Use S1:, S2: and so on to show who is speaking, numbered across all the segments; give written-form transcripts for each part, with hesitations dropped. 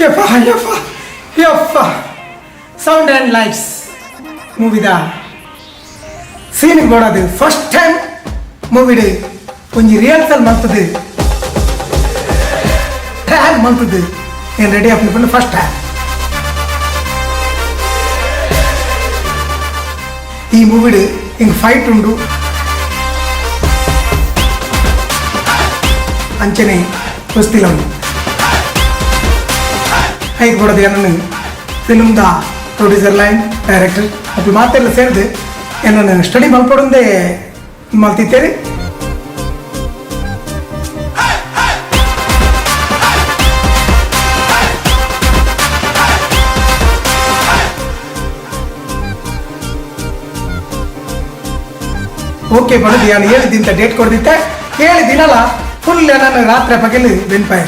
S1: ಯಪ್ಪ ಯಪ್ಪ ಯಪ್ಪ ಸೌಂಡ್ ಆ್ಯಂಡ್ ಲೈಟ್ಸ್ ಮೂವಿದ ಸೀನಿಗೆ ನೋಡೋದು ಫಸ್ಟ್ ಟೈಮ್ ಮೂವಿಡು ಒಂಜಿ ರಿಹರ್ಸಲ್ ಮಾಡ್ತದೆ ಟ್ಯಾಗ್ ಮಾಡ್ತದೆ ಏನು ರೆಡಿ ಆಗ್ಬಿಟ್ಟು ಫಸ್ಟ್ ಟೈಮ್ ಈ ಮೂವಿಡು ಹಿಂಗೆ ಫೈಟ್ ಉಂಡು ಅಂಚನೆ ಕುಸ್ತಿಲ ಉಂಡು ಐದು ಕೊಡೋದು ಏನನ್ನು ಫಿಲ್ಮ್ದ ಪ್ರೊಡ್ಯೂಸರ್ ಲೈನ್ ಡೈರೆಕ್ಟರ್ ಅದು ಮಾತೆಲ್ಲ ಸೇರಿದು ಏನನ್ನು ಸ್ಟಡಿ ಮಾಡ್ಕೊಡಂದೇ ಮಾಡ್ತಿದ್ದೇನೆ. ಓಕೆ ಬರೋದು ನಾನು ಹೇಳಿದ್ದಿಂತ ಡೇಟ್ ಕೊಡ್ದಿತ್ತೆ ಹೇಳಿದ್ದೀನಲ್ಲ ಫುಲ್ ನಾನು ರಾತ್ರಿ ಪಗಲು ಬೆನ್ಪಾಯ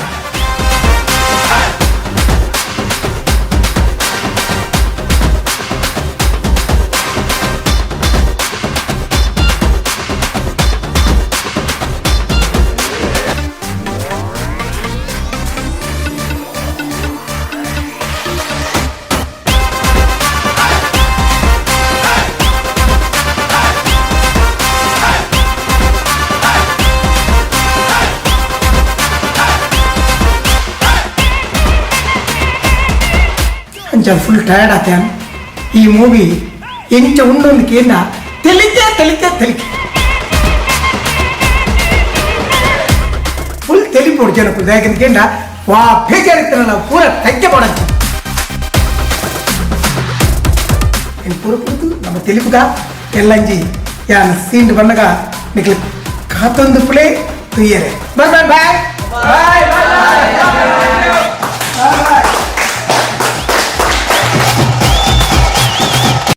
S1: ಫುಲ್ ಟಯರ್ಡ್ ಆತ ಈ ಮೂವಿ ಎಂಚ ಉಂಡೊಂದು ಕೇನ ತೆಲಿಕೆ ಫುಲ್ ತೆಲಿ ಪೊಡ್ಜನ ಯಾಕಂದ್ರೆ ವಾ ಬೇಜಾರಿರ್ತಾರಲ್ಲ ಪೂರ ತಗ್ಗೆ ಪಡಂತ ಪೂರ ಪುರ್ತು ನಮ್ಮ ತೆಲುಗುಗ ಎಲ್ಲಂಜಿ ಯಾನ ಸೀಂಡ್ ಬಂದಾಗ ನಿಕ್ಲಿ ಕಾತೊಂದು ಪ್ಲೇ ತುಯ್ಯರೆ ಬಾಯ್ ಬಾಯ್ ಬಾಯ್.